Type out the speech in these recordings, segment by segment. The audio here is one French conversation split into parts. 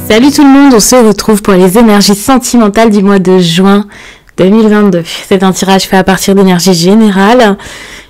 Salut tout le monde, on se retrouve pour les énergies sentimentales du mois de juin 2022. C'est un tirage fait à partir d'énergie générale.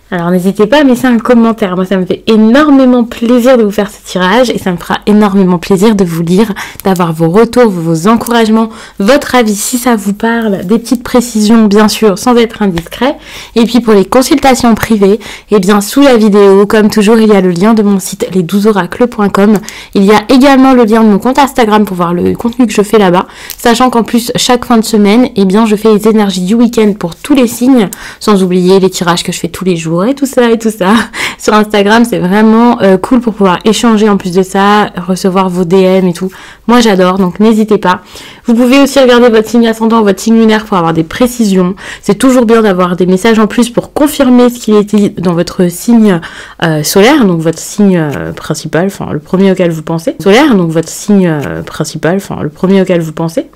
Alors n'hésitez pas à me laisser un commentaire, moi ça me fait énormément plaisir de vous faire ce tirage et ça me fera énormément plaisir de vous lire, d'avoir vos retours, vos encouragements, votre avis si ça vous parle, des petites précisions bien sûr sans être indiscret. Et puis pour les consultations privées, eh bien sous la vidéo, comme toujours il y a le lien de mon site les12oracles.com. Il y a également le lien de mon compte Instagram pour voir le contenu que je fais là-bas, sachant qu'en plus chaque fin de semaine, eh bien je fais les énergies du week-end pour tous les signes, sans oublier les tirages que je fais tous les jours. Et tout ça. Sur Instagram, c'est vraiment cool pour pouvoir échanger en plus de ça, recevoir vos DM et tout. Moi, j'adore, donc n'hésitez pas. Vous pouvez aussi regarder votre signe ascendant, votre signe lunaire pour avoir des précisions. C'est toujours bien d'avoir des messages en plus pour confirmer ce qui est dit dans votre signe solaire, donc votre signe principal, enfin le premier auquel vous pensez. Solaire, donc votre signe principal, enfin le premier auquel vous pensez.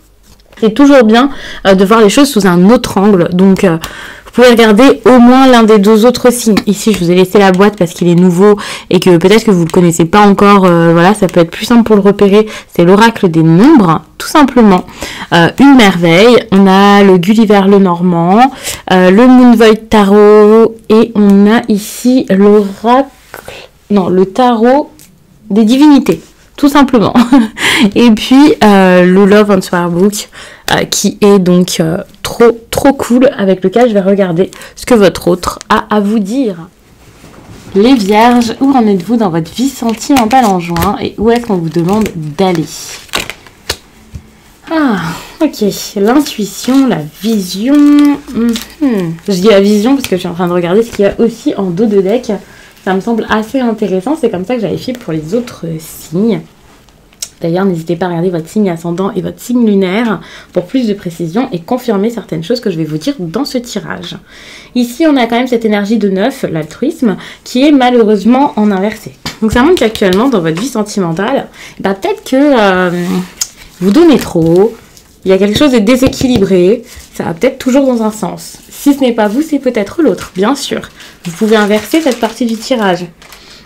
C'est toujours bien de voir les choses sous un autre angle, donc vous pouvez regarder au moins l'un des deux autres signes. Ici, je vous ai laissé la boîte parce qu'il est nouveau et que peut-être que vous ne le connaissez pas encore. Voilà, ça peut être plus simple pour le repérer. C'est l'oracle des nombres, tout simplement. Une merveille. On a le Gulliver le Normand, le Moonvoid Tarot et on a ici l'oracle... Non, le tarot des divinités. Tout simplement. Et puis le Love Answer Book qui est donc trop cool, avec lequel je vais regarder ce que votre autre a à vous dire. Les vierges, où en êtes-vous dans votre vie sentimentale en juin et où est-ce qu'on vous demande d'aller? Ah, ok. L'intuition, la vision. Je dis la vision parce que je suis en train de regarder ce qu'il y a aussi en dos de deck. Ça me semble assez intéressant, c'est comme ça que j'avais fait pour les autres signes. D'ailleurs, n'hésitez pas à regarder votre signe ascendant et votre signe lunaire pour plus de précision et confirmer certaines choses que je vais vous dire dans ce tirage. Ici, on a quand même cette énergie de 9, l'altruisme, qui est malheureusement en inversé. Donc ça montre qu'actuellement, dans votre vie sentimentale, bah, peut-être que vous donnez trop, il y a quelque chose de déséquilibré, ça va peut-être toujours dans un sens. Si ce n'est pas vous, c'est peut-être l'autre, bien sûr. Vous pouvez inverser cette partie du tirage.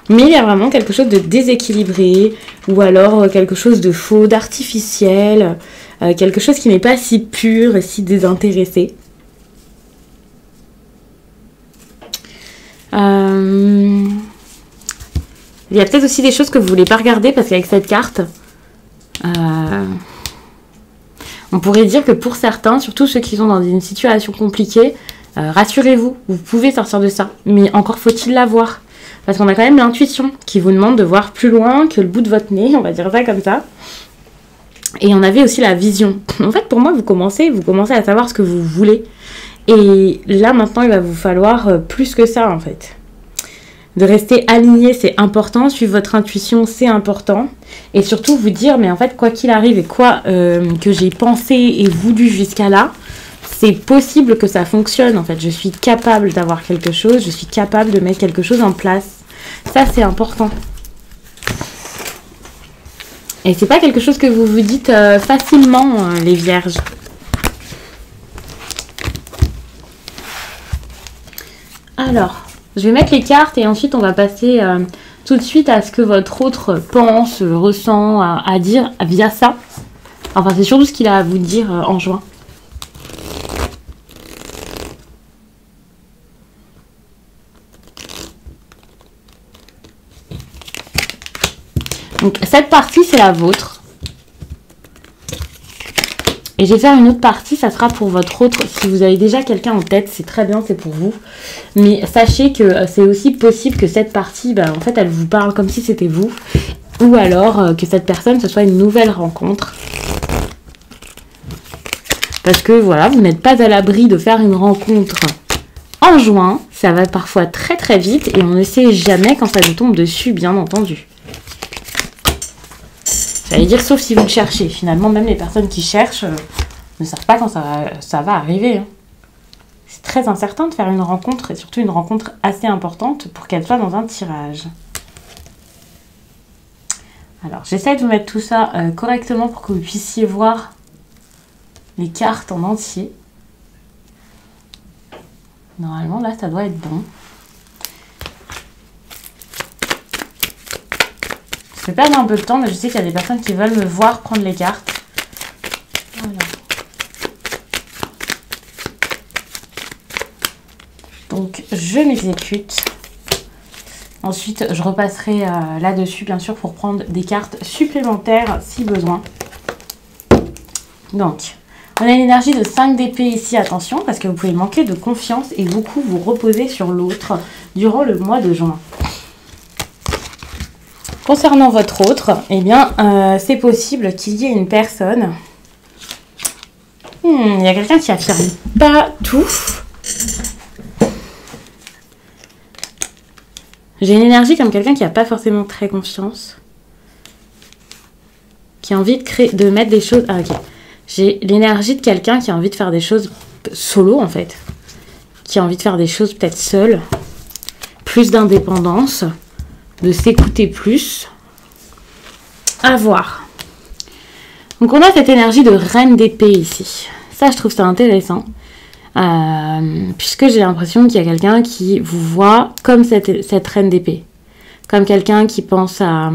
Mais il y a vraiment quelque chose de déséquilibré, ou alors quelque chose de faux, d'artificiel, quelque chose qui n'est pas si pur et si désintéressé. Il y a peut-être aussi des choses que vous ne voulez pas regarder, parce qu'avec cette carte, on pourrait dire que pour certains, surtout ceux qui sont dans une situation compliquée, rassurez-vous, vous pouvez sortir de ça, mais encore faut-il la voir. Parce qu'on a quand même l'intuition qui vous demande de voir plus loin que le bout de votre nez, on va dire ça comme ça. Et on avait aussi la vision. En fait, pour moi, vous commencez à savoir ce que vous voulez. Et là, maintenant, il va vous falloir plus que ça, en fait. De rester aligné, c'est important. Suivre votre intuition, c'est important. Et surtout, vous dire, mais en fait, quoi qu'il arrive et quoi que j'ai pensé et voulu jusqu'à là, c'est possible que ça fonctionne, en fait. Je suis capable d'avoir quelque chose, je suis capable de mettre quelque chose en place. Ça, c'est important. Et c'est pas quelque chose que vous vous dites facilement, les vierges. Alors, je vais mettre les cartes et ensuite on va passer tout de suite à ce que votre autre pense, ressent, à dire via ça. Enfin, c'est surtout ce qu'il a à vous dire en juin. Donc cette partie, c'est la vôtre. Et je vais faire une autre partie, ça sera pour votre autre. Si vous avez déjà quelqu'un en tête, c'est très bien, c'est pour vous. Mais sachez que c'est aussi possible que cette partie, en fait, elle vous parle comme si c'était vous. Ou alors que cette personne, ce soit une nouvelle rencontre. Parce que voilà, vous n'êtes pas à l'abri de faire une rencontre en juin. Ça va parfois très très vite et on ne sait jamais quand ça nous tombe dessus, bien entendu. J'allais dire sauf si vous le cherchez. Finalement, même les personnes qui cherchent ne savent pas quand ça va arriver. C'est très incertain de faire une rencontre, et surtout une rencontre assez importante pour qu'elle soit dans un tirage. Alors, j'essaie de vous mettre tout ça correctement pour que vous puissiez voir les cartes en entier. Normalement, là, ça doit être bon. Je vais perdre un peu de temps, mais je sais qu'il y a des personnes qui veulent me voir prendre les cartes. Voilà. Donc, je m'exécute. Ensuite, je repasserai là-dessus, bien sûr, pour prendre des cartes supplémentaires si besoin. Donc, on a une énergie de 5 d'épée ici, attention, parce que vous pouvez manquer de confiance et beaucoup vous reposer sur l'autre durant le mois de juin. Concernant votre autre, eh bien, c'est possible qu'il y ait une personne. Il y a quelqu'un qui affirme pas tout. J'ai une énergie comme quelqu'un qui n'a pas forcément très confiance. Qui a envie de créer, de mettre des choses... Ah, ok. J'ai l'énergie de quelqu'un qui a envie de faire des choses solo, en fait. Qui a envie de faire des choses peut-être seul. Plus d'indépendance. De s'écouter plus. À voir. Donc, on a cette énergie de reine d'épée ici. Ça, je trouve ça intéressant. Puisque j'ai l'impression qu'il y a quelqu'un qui vous voit comme cette reine d'épée. Comme quelqu'un qui pense à...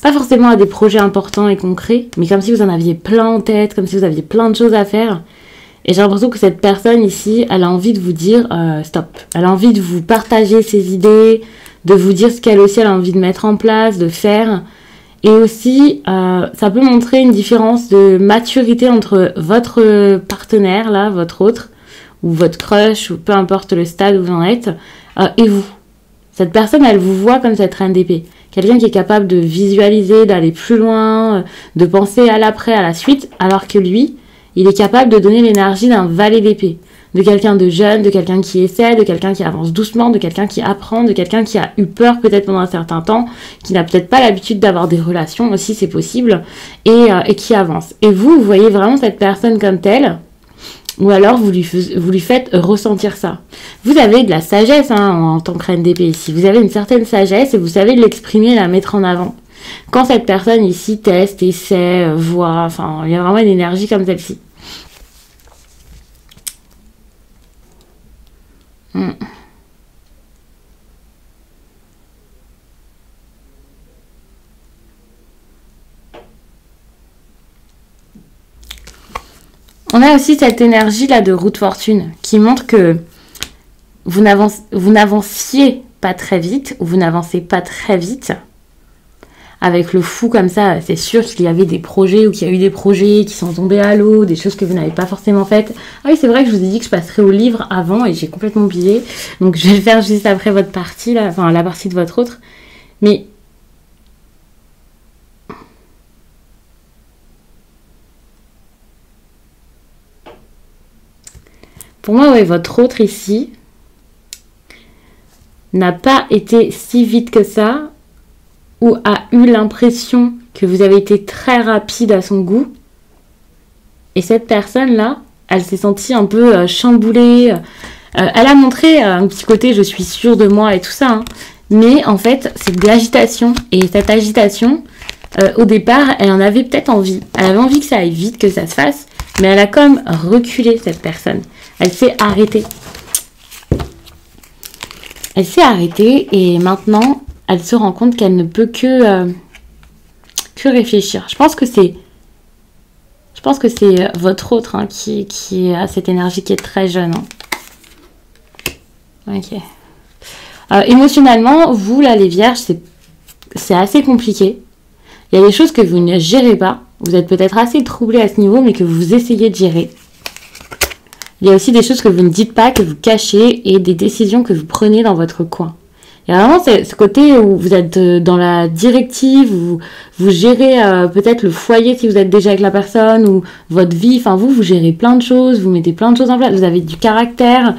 Pas forcément à des projets importants et concrets, mais comme si vous en aviez plein en tête, comme si vous aviez plein de choses à faire. Et j'ai l'impression que cette personne ici, elle a envie de vous dire stop. Elle a envie de vous partager ses idées, de vous dire ce qu'elle aussi elle a envie de mettre en place, de faire. Et aussi, ça peut montrer une différence de maturité entre votre partenaire, là, votre autre, ou votre crush, ou peu importe le stade où vous en êtes, et vous. Cette personne, elle vous voit comme cette reine d'épée. Quelqu'un qui est capable de visualiser, d'aller plus loin, de penser à l'après, à la suite, alors que lui, il est capable de donner l'énergie d'un valet d'épée. De quelqu'un de jeune, de quelqu'un qui essaie, de quelqu'un qui avance doucement, de quelqu'un qui apprend, de quelqu'un qui a eu peur peut-être pendant un certain temps, qui n'a peut-être pas l'habitude d'avoir des relations aussi, c'est possible, et qui avance. Et vous voyez vraiment cette personne comme telle, ou alors vous lui faites ressentir ça. Vous avez de la sagesse en tant que reine d'épée ici. Vous avez une certaine sagesse et vous savez l'exprimer et la mettre en avant. Quand cette personne ici teste, essaie, voit, enfin, il y a vraiment une énergie comme celle-ci. On a aussi cette énergie là de roue de fortune qui montre que vous n'avanciez pas très vite ou vous n'avancez pas très vite. Avec le fou comme ça, c'est sûr qu'il y avait des projets ou qu'il y a eu des projets qui sont tombés à l'eau, des choses que vous n'avez pas forcément faites. Ah oui, c'est vrai que je vous ai dit que je passerai au livre avant et j'ai complètement oublié. Donc je vais le faire juste après votre partie, là, enfin la partie de votre autre. Mais pour moi, ouais, votre autre ici n'a pas été si vite que ça ou a eu l'impression que vous avez été très rapide à son goût. Et cette personne-là, elle s'est sentie un peu chamboulée. Elle a montré un petit côté « je suis sûre de moi » et tout ça. Hein. Mais en fait, c'est de l'agitation. Et cette agitation, au départ, elle en avait peut-être envie. Elle avait envie que ça aille vite, que ça se fasse. Mais elle a comme reculé, cette personne. Elle s'est arrêtée. Elle s'est arrêtée et maintenant, elle se rend compte qu'elle ne peut que réfléchir. Je pense que c'est votre autre hein, qui a cette énergie qui est très jeune. Hein. Ok. Émotionnellement, vous, là, les vierges, c'est assez compliqué. Il y a des choses que vous ne gérez pas. Vous êtes peut-être assez troublé à ce niveau, mais que vous essayez de gérer. Il y a aussi des choses que vous ne dites pas, que vous cachez, et des décisions que vous prenez dans votre coin. Il y a vraiment ce côté où vous êtes dans la directive, vous gérez peut-être le foyer si vous êtes déjà avec la personne, ou votre vie, enfin vous gérez plein de choses, vous mettez plein de choses en place, vous avez du caractère,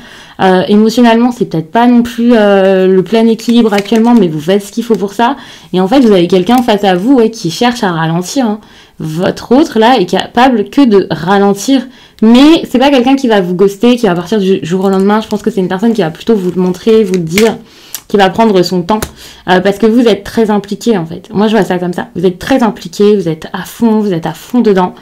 émotionnellement c'est peut-être pas non plus le plein équilibre actuellement, mais vous faites ce qu'il faut pour ça, et en fait vous avez quelqu'un face à vous qui cherche à ralentir, hein. Votre autre là est capable que de ralentir, mais c'est pas quelqu'un qui va vous ghoster, qui va partir du jour au lendemain. Je pense que c'est une personne qui va plutôt vous le montrer, vous le dire, qui va prendre son temps, parce que vous êtes très impliqué en fait. Moi je vois ça comme ça, vous êtes très impliqué, vous êtes à fond dedans.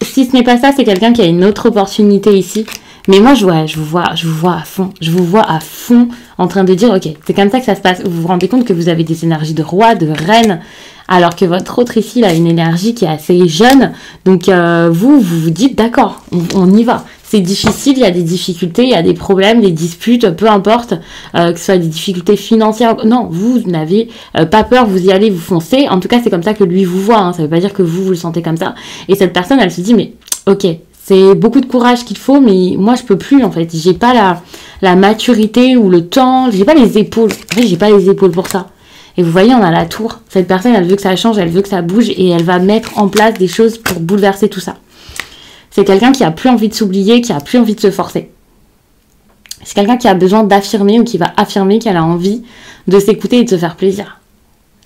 Si ce n'est pas ça, c'est quelqu'un qui a une autre opportunité ici, Mais moi, je vous vois à fond. Je vous vois à fond en train de dire, ok, c'est comme ça que ça se passe. Vous vous rendez compte que vous avez des énergies de roi, de reine, alors que votre autre ici, il a une énergie qui est assez jeune. Donc, vous vous dites, d'accord, on y va. C'est difficile, il y a des difficultés, il y a des problèmes, des disputes, peu importe, que ce soit des difficultés financières. Non, vous n'avez pas peur, vous y allez, vous foncez. En tout cas, c'est comme ça que lui vous voit. Hein. Ça veut pas dire que vous le sentez comme ça. Et cette personne, elle se dit, mais ok, c'est beaucoup de courage qu'il faut, mais moi, je peux plus, en fait. J'ai pas la maturité ou le temps, j'ai pas les épaules. En fait, j'ai pas les épaules pour ça. Et vous voyez, on a la tour. Cette personne, elle veut que ça change, elle veut que ça bouge et elle va mettre en place des choses pour bouleverser tout ça. C'est quelqu'un qui a plus envie de s'oublier, qui a plus envie de se forcer. C'est quelqu'un qui a besoin d'affirmer ou qui va affirmer qu'elle a envie de s'écouter et de se faire plaisir.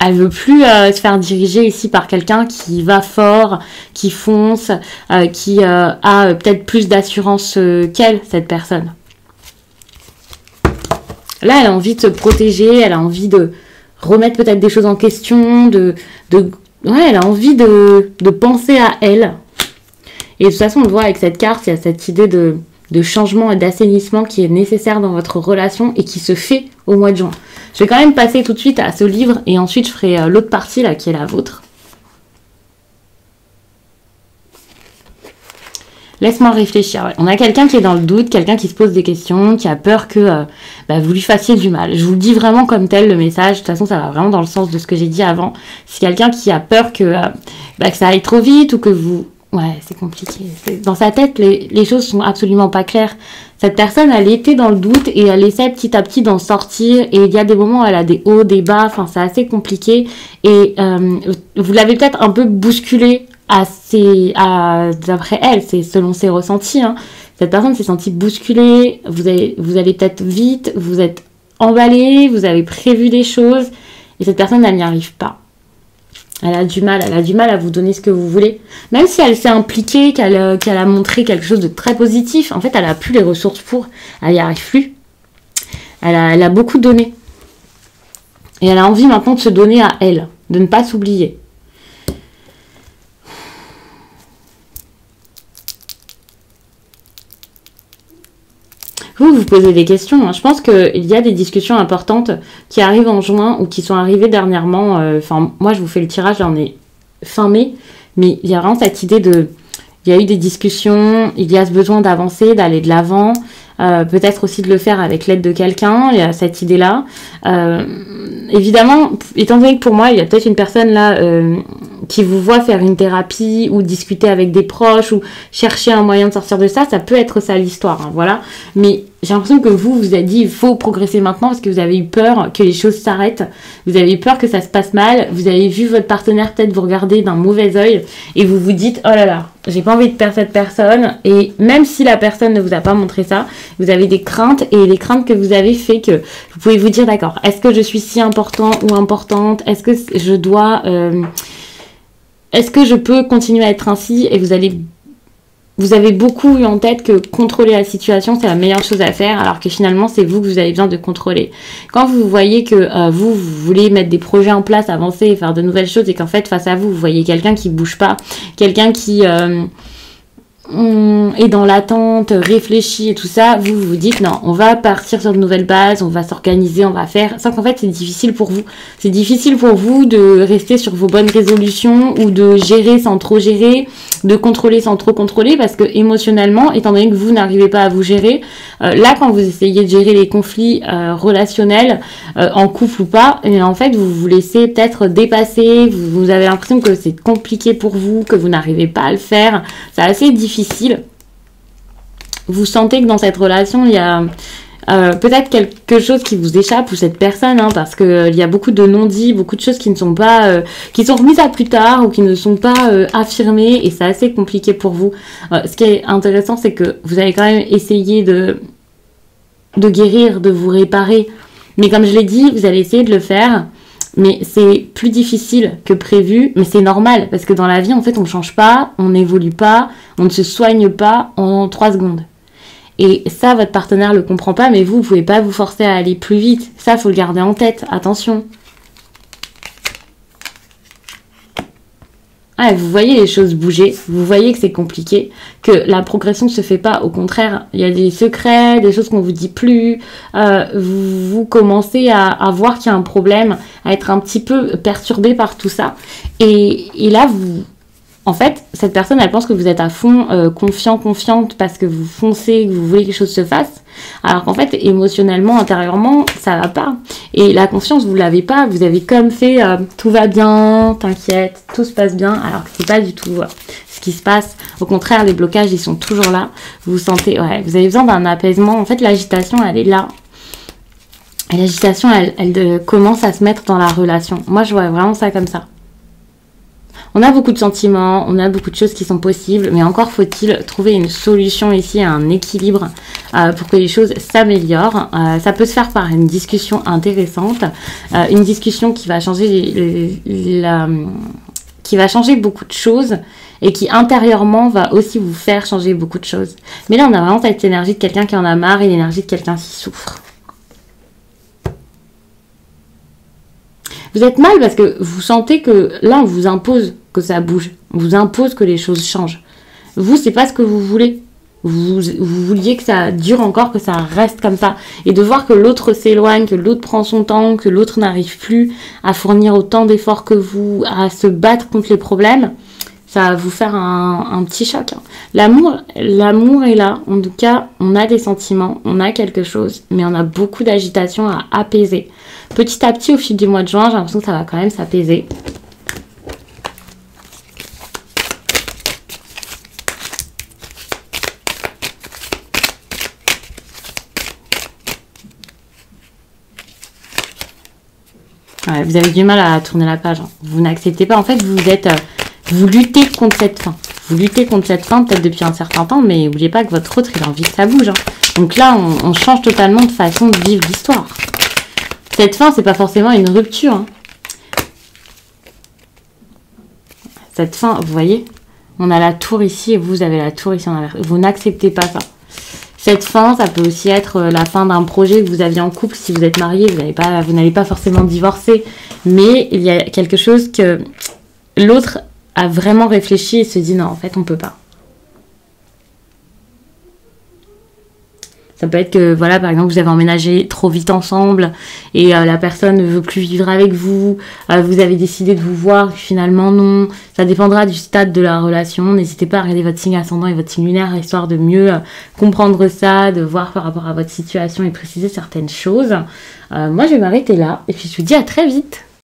Elle veut plus se faire diriger ici par quelqu'un qui va fort, qui fonce, qui a peut-être plus d'assurance qu'elle, cette personne. Là, elle a envie de se protéger, elle a envie de remettre peut-être des choses en question, elle a envie de penser à elle. Et de toute façon, on le voit avec cette carte, il y a cette idée de changement et d'assainissement qui est nécessaire dans votre relation et qui se fait au mois de juin. Je vais quand même passer tout de suite à ce livre et ensuite je ferai l'autre partie là qui est la vôtre. Laisse-moi réfléchir. Ouais. On a quelqu'un qui est dans le doute, quelqu'un qui se pose des questions, qui a peur que vous lui fassiez du mal. Je vous le dis vraiment comme tel, le message. De toute façon, ça va vraiment dans le sens de ce que j'ai dit avant. C'est quelqu'un qui a peur que ça aille trop vite ou que vous... Ouais, c'est compliqué. Dans sa tête, les choses sont absolument pas claires. Cette personne, elle était dans le doute et elle essaie petit à petit d'en sortir. Et il y a des moments où elle a des hauts, des bas. Enfin, c'est assez compliqué. Et vous l'avez peut-être un peu bousculé d'après elle. C'est selon ses ressentis. Hein. Cette personne s'est sentie bousculée. Vous allez peut-être vite. Vous êtes emballé. Vous avez prévu des choses. Et cette personne, elle n'y arrive pas. Elle a du mal à vous donner ce que vous voulez. Même si elle s'est impliquée, qu'elle a montré quelque chose de très positif, en fait, elle a plus les ressources pour. Elle n'y arrive plus. Elle a beaucoup donné. Et elle a envie maintenant de se donner à elle, de ne pas s'oublier. Vous posez des questions. Hein. Je pense qu'il y a des discussions importantes qui arrivent en juin ou qui sont arrivées dernièrement. Moi, je vous fais le tirage, là, on est fin mai. Mais il y a vraiment cette idée il y a eu des discussions, il y a ce besoin d'avancer, d'aller de l'avant. Peut-être aussi de le faire avec l'aide de quelqu'un. Il y a cette idée-là. Évidemment, étant donné que pour moi, il y a peut-être une personne là qui vous voit faire une thérapie ou discuter avec des proches ou chercher un moyen de sortir de ça, ça peut être ça l'histoire, hein, voilà. Mais j'ai l'impression que vous êtes dit il faut progresser maintenant parce que vous avez eu peur que les choses s'arrêtent, vous avez eu peur que ça se passe mal, vous avez vu votre partenaire peut-être vous regarder d'un mauvais œil et vous vous dites oh là là, j'ai pas envie de perdre cette personne. Et même si la personne ne vous a pas montré ça, vous avez des craintes et les craintes que vous avez fait que vous pouvez vous dire d'accord, est-ce que je suis si important ou importante, est-ce que je dois... est-ce que je peux continuer à être ainsi? Et vous avez beaucoup eu en tête que contrôler la situation, c'est la meilleure chose à faire, alors que finalement, c'est vous que vous avez besoin de contrôler. Quand vous voyez que vous voulez mettre des projets en place, avancer, faire de nouvelles choses, et qu'en fait, face à vous, vous voyez quelqu'un qui bouge pas, quelqu'un qui est dans l'attente, réfléchit et tout ça, vous vous dites non, on va partir sur de nouvelles bases, on va s'organiser, on va faire, sans qu'en fait c'est difficile pour vous. C'est difficile pour vous de rester sur vos bonnes résolutions ou de gérer sans trop gérer, de contrôler sans trop contrôler, parce que émotionnellement, étant donné que vous n'arrivez pas à vous gérer, là quand vous essayez de gérer les conflits relationnels, en couple ou pas, et en fait vous vous laissez peut-être dépasser, vous avez l'impression que c'est compliqué pour vous, que vous n'arrivez pas à le faire, c'est assez difficile. Vous sentez que dans cette relation, il y a peut-être quelque chose qui vous échappe ou cette personne, hein, parce que il y a beaucoup de non-dits, beaucoup de choses qui ne sont pas, qui sont remises à plus tard ou qui ne sont pas affirmées et c'est assez compliqué pour vous. Ce qui est intéressant, c'est que vous avez quand même essayé de guérir, de vous réparer, mais comme je l'ai dit, vous allez essayer de le faire. Mais c'est plus difficile que prévu, mais c'est normal, parce que dans la vie, en fait, on ne change pas, on n'évolue pas, on ne se soigne pas en 3 secondes. Et ça, votre partenaire le comprend pas, mais vous pouvez pas vous forcer à aller plus vite. Ça, faut le garder en tête, attention. Ah, vous voyez les choses bouger, vous voyez que c'est compliqué, que la progression ne se fait pas, au contraire, il y a des secrets, des choses qu'on vous dit plus, vous commencez à voir qu'il y a un problème, à être un petit peu perturbé par tout ça, et là, en fait, cette personne, elle pense que vous êtes à fond confiante, parce que vous foncez, que vous voulez que les choses se fassent, alors qu'en fait, émotionnellement, intérieurement, ça va pas. Et la confiance, vous l'avez pas, vous avez comme fait tout va bien, t'inquiète, tout se passe bien, alors que c'est pas du tout ce qui se passe. Au contraire, les blocages, ils sont toujours là. Vous sentez, ouais, vous avez besoin d'un apaisement. En fait, l'agitation, elle est là. Et l'agitation, elle commence à se mettre dans la relation. Moi, je vois vraiment ça comme ça. On a beaucoup de sentiments, on a beaucoup de choses qui sont possibles, mais encore faut-il trouver une solution ici, un équilibre pour que les choses s'améliorent. Ça peut se faire par une discussion intéressante, une discussion qui va changer qui va changer beaucoup de choses et qui intérieurement va aussi vous faire changer beaucoup de choses. Mais là, on a vraiment cette énergie de quelqu'un qui en a marre et l'énergie de quelqu'un qui souffre. Vous êtes mal parce que vous sentez que là, on vous impose que ça bouge. On vous impose que les choses changent. Vous, c'est pas ce que vous voulez. Vous vouliez que ça dure encore, que ça reste comme ça. Et de voir que l'autre s'éloigne, que l'autre prend son temps, que l'autre n'arrive plus à fournir autant d'efforts que vous, à se battre contre les problèmes, ça va vous faire un petit choc. L'amour est là. En tout cas, on a des sentiments, on a quelque chose, mais on a beaucoup d'agitation à apaiser. Petit à petit, au fil du mois de juin, j'ai l'impression que ça va quand même s'apaiser. Ouais, vous avez du mal à tourner la page. Hein. Vous n'acceptez pas. En fait, vous luttez contre cette fin. Vous luttez contre cette fin peut-être depuis un certain temps, mais n'oubliez pas que votre autre, il a envie que ça bouge. Hein. Donc là, on change totalement de façon de vivre l'histoire. Cette fin, c'est pas forcément une rupture. Hein. Cette fin, vous voyez, on a la tour ici et vous avez la tour ici en inverse. Vous n'acceptez pas ça. Cette fin, ça peut aussi être la fin d'un projet que vous aviez en couple. Si vous êtes marié, vous n'allez pas forcément divorcer. Mais il y a quelque chose que l'autre a vraiment réfléchi et se dit non, en fait, on peut pas. Ça peut être que, voilà, par exemple, vous avez emménagé trop vite ensemble et la personne ne veut plus vivre avec vous. Vous avez décidé de vous voir, finalement, non. Ça dépendra du stade de la relation. N'hésitez pas à regarder votre signe ascendant et votre signe lunaire, histoire de mieux comprendre ça, de voir par rapport à votre situation et préciser certaines choses. Moi, je vais m'arrêter là et puis je vous dis à très vite.